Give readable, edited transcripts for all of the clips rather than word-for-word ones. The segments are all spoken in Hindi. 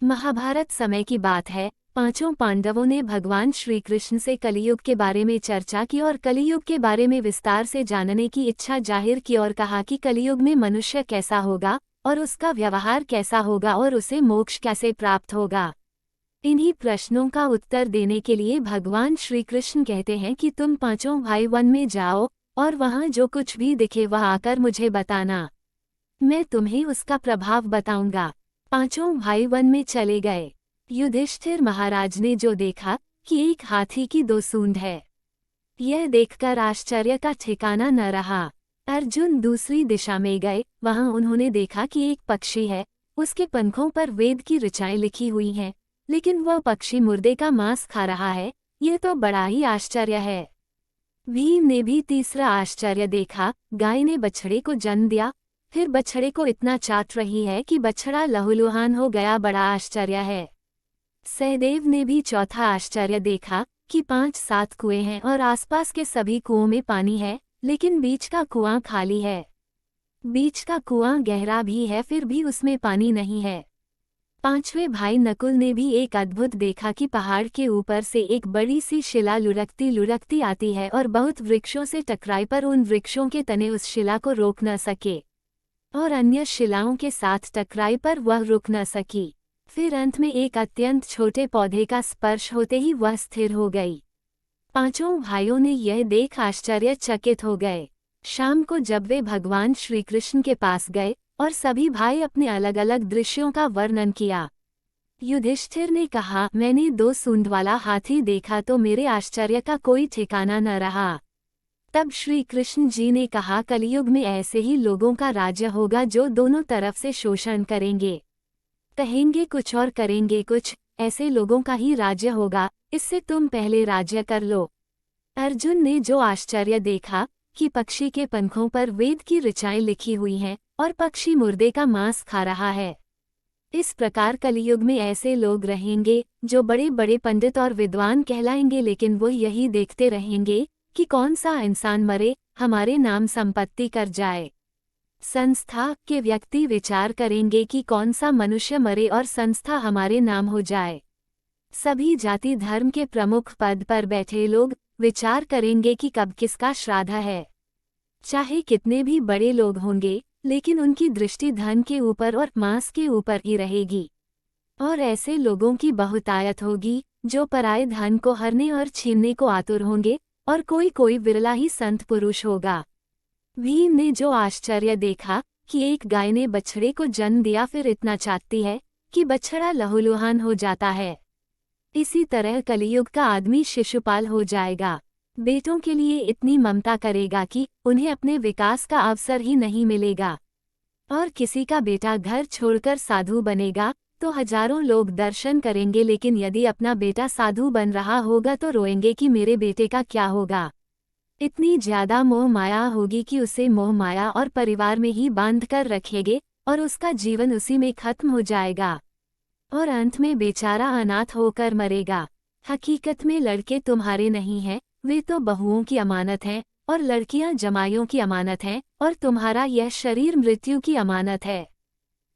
महाभारत समय की बात है। पांचों पांडवों ने भगवान श्री कृष्ण से कलियुग के बारे में चर्चा की और कलियुग के बारे में विस्तार से जानने की इच्छा जाहिर की और कहा कि कलियुग में मनुष्य कैसा होगा और उसका व्यवहार कैसा होगा और उसे मोक्ष कैसे प्राप्त होगा। इन्हीं प्रश्नों का उत्तर देने के लिए भगवान श्री कृष्ण कहते हैं कि तुम पांचों भाई वन में जाओ और वहां जो कुछ भी दिखे वह आकर मुझे बताना, मैं तुम्हें उसका प्रभाव बताऊंगा। पांचों भाई वन में चले गए। युधिष्ठिर महाराज ने जो देखा कि एक हाथी की दो सूंड है, यह देखकर आश्चर्य का ठिकाना न रहा। अर्जुन दूसरी दिशा में गए, वहां उन्होंने देखा कि एक पक्षी है, उसके पंखों पर वेद की ऋचाएं लिखी हुई हैं, लेकिन वह पक्षी मुर्दे का मांस खा रहा है। यह तो बड़ा ही आश्चर्य है। भीम ने भी तीसरा आश्चर्य देखा, गाय ने बछड़े को जन्म दिया, फिर बछड़े को इतना चाट रही है कि बछड़ा लहूलुहान हो गया, बड़ा आश्चर्य है। सहदेव ने भी चौथा आश्चर्य देखा कि 5-7 कुएं हैं और आसपास के सभी कुओं में पानी है, लेकिन बीच का कुआं खाली है। बीच का कुआं गहरा भी है, फिर भी उसमें पानी नहीं है। पांचवें भाई नकुल ने भी एक अद्भुत देखा कि पहाड़ के ऊपर से एक बड़ी सी शिला लुढ़कती लुढ़कती आती है और बहुत वृक्षों से टकराई, पर उन वृक्षों के तने उस शिला को रोक न सके और अन्य शिलाओं के साथ टकराई पर वह रुक न सकी। फिर अंत में एक अत्यंत छोटे पौधे का स्पर्श होते ही वह स्थिर हो गई। पांचों भाइयों ने यह देख आश्चर्यचकित हो गए। शाम को जब वे भगवान श्री कृष्ण के पास गए और सभी भाई अपने अलग अलग दृश्यों का वर्णन किया, युधिष्ठिर ने कहा, मैंने 2 सूंड वाला हाथी देखा तो मेरे आश्चर्य का कोई ठिकाना न रहा। तब श्री कृष्ण जी ने कहा, कलियुग में ऐसे ही लोगों का राज्य होगा जो दोनों तरफ से शोषण करेंगे, कहेंगे कुछ और करेंगे कुछ, ऐसे लोगों का ही राज्य होगा, इससे तुम पहले राज्य कर लो। अर्जुन ने जो आश्चर्य देखा कि पक्षी के पंखों पर वेद की ऋचाएं लिखी हुई हैं और पक्षी मुर्दे का मांस खा रहा है, इस प्रकार कलियुग में ऐसे लोग रहेंगे जो बड़े बड़े पंडित और विद्वान कहलाएंगे, लेकिन वो यही देखते रहेंगे कि कौन सा इंसान मरे, हमारे नाम संपत्ति कर जाए। संस्था के व्यक्ति विचार करेंगे कि कौन सा मनुष्य मरे और संस्था हमारे नाम हो जाए। सभी जाति धर्म के प्रमुख पद पर बैठे लोग विचार करेंगे कि कब किसका श्राद्ध है। चाहे कितने भी बड़े लोग होंगे, लेकिन उनकी दृष्टि धन के ऊपर और मांस के ऊपर ही रहेगी। और ऐसे लोगों की बहुतायत होगी जो पराये धन को हरने और छीनने को आतुर होंगे, और कोई कोई विरला ही संत पुरुष होगा। भीम ने जो आश्चर्य देखा कि एक गाय ने बछड़े को जन्म दिया, फिर इतना चाटती है कि बछड़ा लहूलुहान हो जाता है। इसी तरह कलियुग का आदमी शिशुपाल हो जाएगा, बेटों के लिए इतनी ममता करेगा कि उन्हें अपने विकास का अवसर ही नहीं मिलेगा। और किसी का बेटा घर छोड़कर साधु बनेगा तो हजारों लोग दर्शन करेंगे, लेकिन यदि अपना बेटा साधु बन रहा होगा तो रोएंगे कि मेरे बेटे का क्या होगा। इतनी ज्यादा मोह माया होगी कि उसे मोह माया और परिवार में ही बांध कर रखेंगे और उसका जीवन उसी में खत्म हो जाएगा और अंत में बेचारा अनाथ होकर मरेगा। हकीकत में लड़के तुम्हारे नहीं हैं, वे तो बहुओं की अमानत हैं, और लड़कियां जमाइयों की अमानत हैं, और तुम्हारा यह शरीर मृत्यु की अमानत है,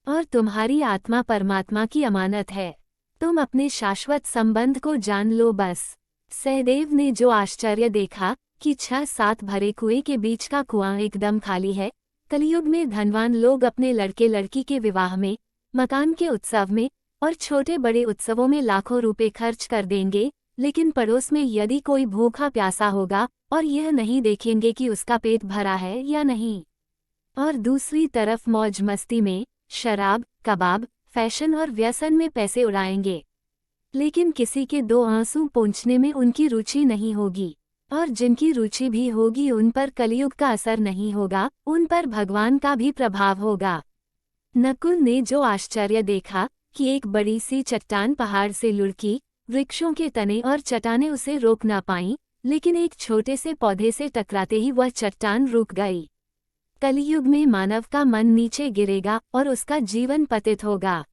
और तुम्हारी आत्मा परमात्मा की अमानत है। तुम अपने शाश्वत संबंध को जान लो बस। सहदेव ने जो आश्चर्य देखा कि 6-7 भरे कुएं के बीच का कुआं एकदम खाली है। कलियुग में धनवान लोग अपने लड़के लड़की के विवाह में, मकान के उत्सव में और छोटे बड़े उत्सवों में लाखों रुपए खर्च कर देंगे, लेकिन पड़ोस में यदि कोई भूखा प्यासा होगा और यह नहीं देखेंगे कि उसका पेट भरा है या नहीं। और दूसरी तरफ मौज मस्ती में, शराब, कबाब, फैशन और व्यसन में पैसे उड़ाएंगे, लेकिन किसी के 2 आंसू पोंछने में उनकी रुचि नहीं होगी। और जिनकी रुचि भी होगी उन पर कलियुग का असर नहीं होगा, उन पर भगवान का भी प्रभाव होगा। नकुल ने जो आश्चर्य देखा कि एक बड़ी सी चट्टान पहाड़ से लुढ़की, वृक्षों के तने और चट्टानें उसे रोक ना पाईं, लेकिन एक छोटे से पौधे से टकराते ही वह चट्टान रुक गई। कलियुग में मानव का मन नीचे गिरेगा और उसका जीवन पतित होगा।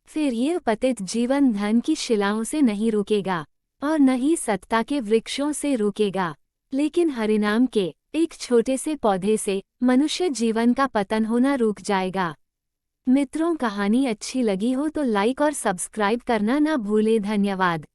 फिर यह पतित जीवन धन की शिलाओं से नहीं रुकेगा और न ही सत्ता के वृक्षों से रुकेगा, लेकिन हरिनाम के एक छोटे से पौधे से मनुष्य जीवन का पतन होना रुक जाएगा। मित्रों, कहानी अच्छी लगी हो तो लाइक और सब्सक्राइब करना ना भूलें। धन्यवाद।